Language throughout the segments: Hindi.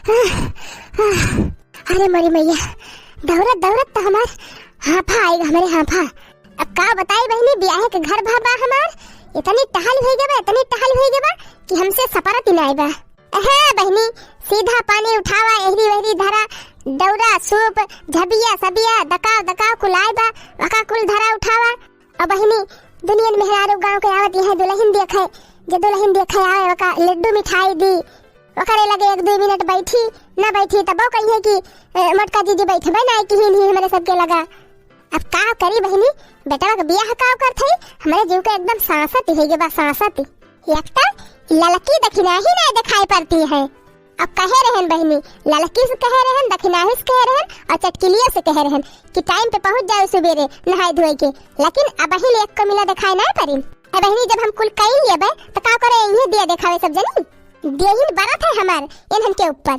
अरे मरी मैया, दौड़त दौड़त तो हमार हाफा आएगा, हमारे हाफा। अब का बताई बहनी, ब्याह के घर भाबा हमार इतनी टहल हो गया कि हमसे सपरत ही नहीं बा। है बहनी, सीधा पानी उठावा, एहरी वहरी धरा, दौरा सूप झबिया सबिया दकाव दकाव कुलाए बा, वका कुल धरा उठावा। अब बहनी दुनिया में मेहरारू गांव के आवत है, दुल्हन देखे जे दुल्हन देखे आवे वका लड्डू मिठाई दी, वकरे लगे 1-2 मिनट बैठी ना बैठी तब कहिए कि मटका जी बैठे बनाई कि ही हमारे सबके लगा। अब का करी बहनी, बेटा का बियाह का कर थई, हमारे जीव का एकदम सांसत ही बा, सांसत एकटा ललकी दखिना ही नहीं दिखाई पड़ती है। अब कहे रहन बहनी, ललकी से कहे रहन, दखिनाही से कहे रहन और चटकिलिया से कहे रहन कि टाइम पे पहुंच जाए सुबेरे नहाए धोए के, लेकिन अब बहनी एक को मिला दिखाई नहीं पड़ी। अब बहनी जब हम कुल कई लिए बे तो का करे, इन्हें दिया दिखावे सब जनी, देहिन बरत है हमार इन्हन के ऊपर।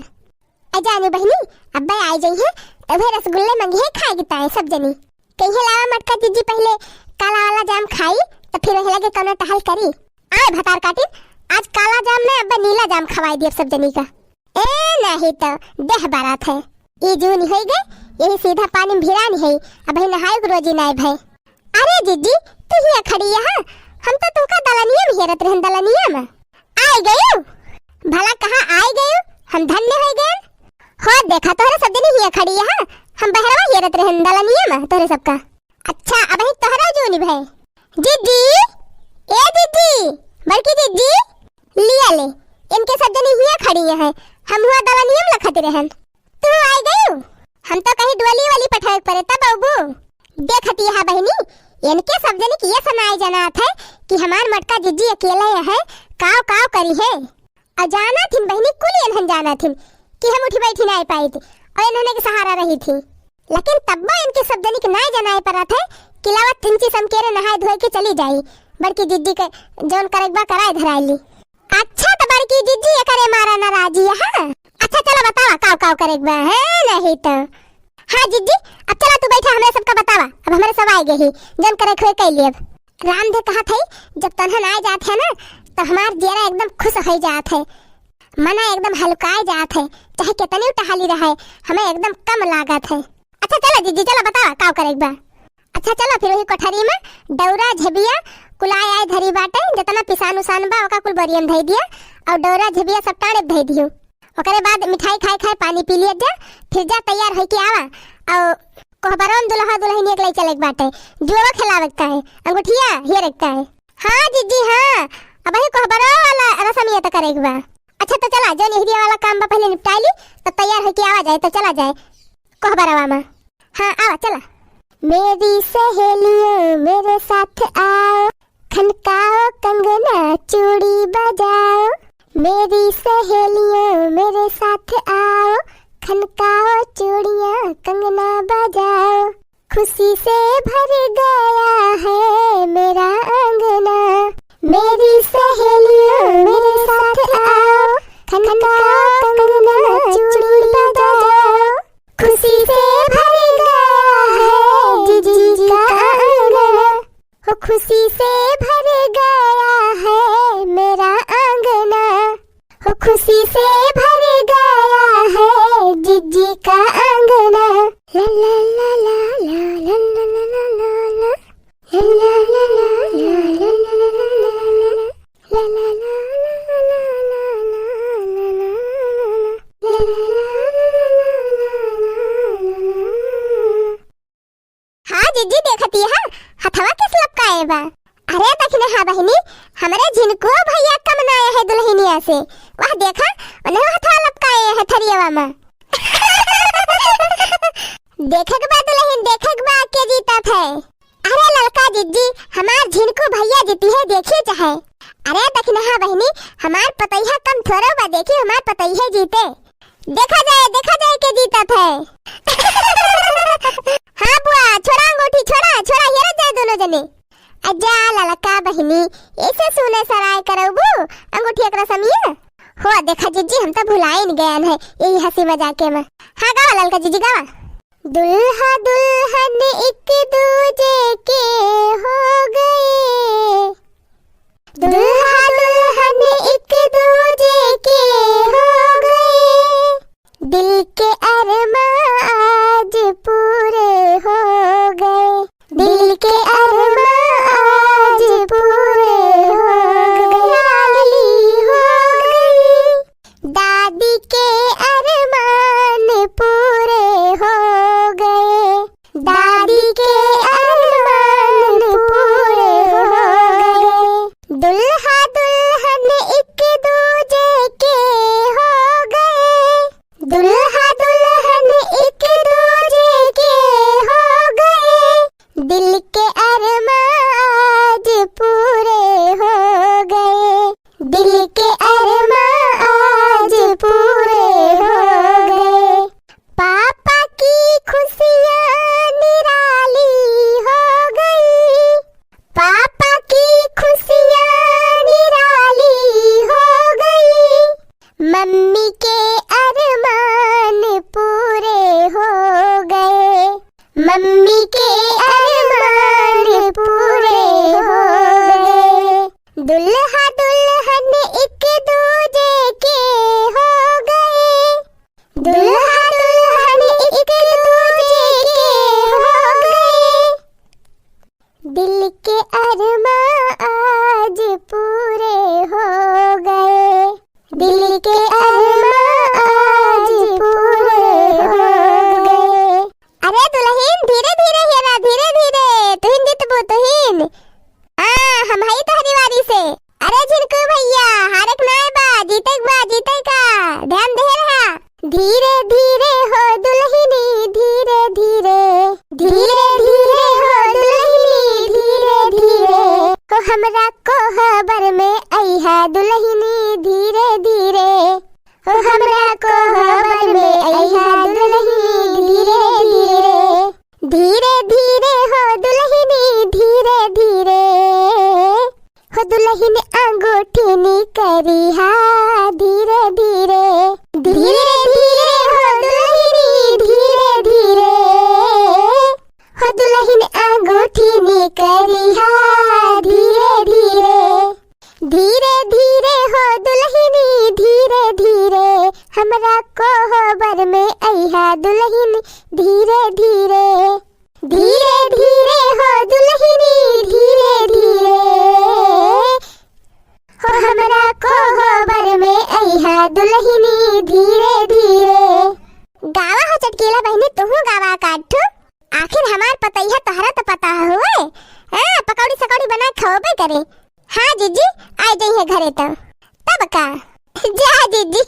अजाने बहनी अब आई जाइए तब रसगुल्ले मंगे खाए गिताए सब जनी, कहीं लावा मटका जीजी पहले काला वाला जाम खाई तो फिर वही लगे कौन टहल करी। आए भतार काटी, आज काला जाम में अब नीला जाम खवाई दिया सब जनी का। ए नहीं तो देह बारात है, ये जून हो गए, यही सीधा पानी में भिड़ा नहीं है, अब ही नहाए रोजी नहीं भाई। अरे जीजी तू ही खड़ी यहाँ, हम तो तुमका दलनिया में हेरत रहन, दलनिया में आए गए भला कहाँ आए गए, हम धन्य हो गए। हो देखा तोहरे सब जनी ही खड़ी यहाँ, हम बहरवा हेरत रहन दलनिया में तोहरे सबका। अच्छा अब ही तोहरा जो नहीं भाई। जीजी ए जीजी, बड़की जीजी लिया ले, इनके सब जनी ही खड़ी है, हम हुआ दलनिया में लखत रहन। तू आए गए, हम तो कहीं डोली वाली पठाए पड़े तब बाबू देखती है बहनी, इनके सब जनी की ये सुनाई जाना था कि हमार मटका जीजी अकेले है, काव काव करी है। अजाना थी बहनी, कुल इन्हन जाना थी कि हम उठी बैठी नहीं पाई थी और इन्होंने के सहारा रही थी, लेकिन तब इनके सब जनी के नहीं जनाए पड़ा था कि लावा तिंची समकेरे नहाए धोए के चली जाई, बड़की जीजी के जोन करेगबा कराए धराई। अच्छा तो बड़की जीजी ये करे मारा नाराजी है। अच्छा चलो बतावा काव काव करेगबा है नहीं तो। हाँ जीजी अब चला तू बैठा, हमें सबका बतावा, अब हमारे सब आए गए ही जोन करे खोए कह लिए। रामदेव कहा था जब तन्हन आए जाते है ना तो हमार जेरा एकदम खुश हो जात है, मना एकदम हल्काए जात है, चाहे कितनी टहली रहे हमें एकदम कम लागत है। अच्छा चलो जीजी चलो बतावा काव करेगबा। अच्छा चलो फिर वही कोठरी में डौरा झबिया कुलाए आए धरी बाटे, जितना पिसान उसान बा ओका कुल बरियम धई दिया और डौरा झबिया सब टाड़े धई दियो। ओकरे बाद मिठाई खाए खाए पानी पी लिया जा, फिर जा तैयार होई के आवा और कोहबरन दुल्हा दुल्हन एक ले चले बाटे, जुआ खिलावे का है, अंगूठिया हियर रखता है। हां जीजी हां, अब ही कोहबरा वाला रसम ये तो करेगा। अच्छा तो चला जो नेहरिया वाला काम बा पहले निपटा ली तो तैयार होके आवा जाए, तो चला जाए कोहबरावा में। हां आवा चला। मेरी सहेलियों मेरे साथ आओ, खनकाओ कंगना चूड़ी बजाओ, मेरी सहेलियों मेरे साथ आओ, खनकाओ चूड़ियां कंगना बजाओ, खुशी से भर गया है मेरा अंगना, मेरी सहेलियों मेरे साथ आओ, खनकाओ कंगना चूड़ी बजाओ, खुशी से भर गया है जीजी का अंगना, हो खुशी से भर गया है मेरा अंगना, हो खुशी से भर गया है जीजी का अंगना। ला ला ला ला ला ला ला ला ला ला ला ला ला ला ला ला। हाँ जीजी देखती है हथवा किस लपकाए बा। अरे देखने हाँ बहनी, हमारे झिनको भैया कम नाया है दुल्हनिया से, वह देखा उन्हें हथवा लपकाए है थरियावा में। देखेग बा दुल्हन, देखेग बा के जीता थे। अरे लड़का जीजी हमार झिनको भैया जीती है, देखिए चाहे। अरे देखने हाँ बहनी, हमार पतैया कम थोड़ा बा, देखिए हमार पतैया जीते, देखा जाए के जीता थे। हाँ बुआ छोड़ा अंगूठी, छोड़ा छोड़ा हेरा जाए दोनों जने। अजा ललका बहनी ऐसे सुने सराय करबू अंगूठी एकरा समिया हो। देखा जीजी हम तो भुलाए न गए हैं यही हंसी मजाक में। हाँ गावा ललका जीजी गावा। दुल्हा दुल्हन एक दूजे के हो गए, दुल्हा दुल्हन एक दूजे के हो गए, दिल के अरमान आज पूरे हो गए, दिल के अरमान आज पूरे हो गए, लाली हो गई। दादी के अरमान पूरे हो गए, दादी के अरमान पूरे हो गए। दुल्हा दुल्हन एक दूजे के हो गए, दुल्हा दुल्हन एक दूजे के हो गए। दिल के अरमान आज पूरे हो गए, दिल के अरमान आज पूरे हो गए। पापा की खुशियाँ निराली हो गई, पापा की खुशियाँ निराली हो गई। मम्मी के अरमान पूरे हो गए, मम्मी के अरमान पूरे हो गए। दुल्हा दुल्हन एक दूजे के हो गए, दुल्हा दुल्हन एक दूजे के हो गए। दिल के अरमान आज पूरे हो गए, दिल के अरमान आज पूरे हो गए। अरे दुल्हन धीरे धीरे हेरा, धीरे धीरे तुहिन जितबो तुहिन। हम हई तहरी वारी से। अरे झिनकू भैया हारक नाय बा, जीते का ध्यान दे रहा। धीरे धीरे हो दुल्हनी धीरे धीरे, धीरे धीरे हो दुल्हनी धीरे धीरे। को हमरा कोहबर में अइहा दुल्हनी धीरे धीरे, हो हमरा कोहबर में अइहा दुल्हनी धीरे धीरे। धीरे धीरे हो दुल्हनी धीरे धीरे, हो दुल्हन अंगूठी नी करिहा धीरे धीरे। धीरे धीरे हो दुल्हनी धीरे धीरे, हो दुल्हन अंगूठी नी करिहा धीरे धीरे। धीरे धीरे हो दुल्हनी धीरे धीरे, हमरा कोहबर में अइहा दुल्हन धीरे धीरे। धीरे धीरे हो दुल्हनी धीरे धीरे, हो हमरा कोहबर में अइहा दुल्हनी धीरे धीरे। गावा हो चटकीला बहनी, तुहू गावा काटू। आखिर हमार पतैया तहरा तो पता हुए। पकौड़ी सकौड़ी बना खवबे करे। हाँ जीजी आ जाइए घरे तब का। जा जीजी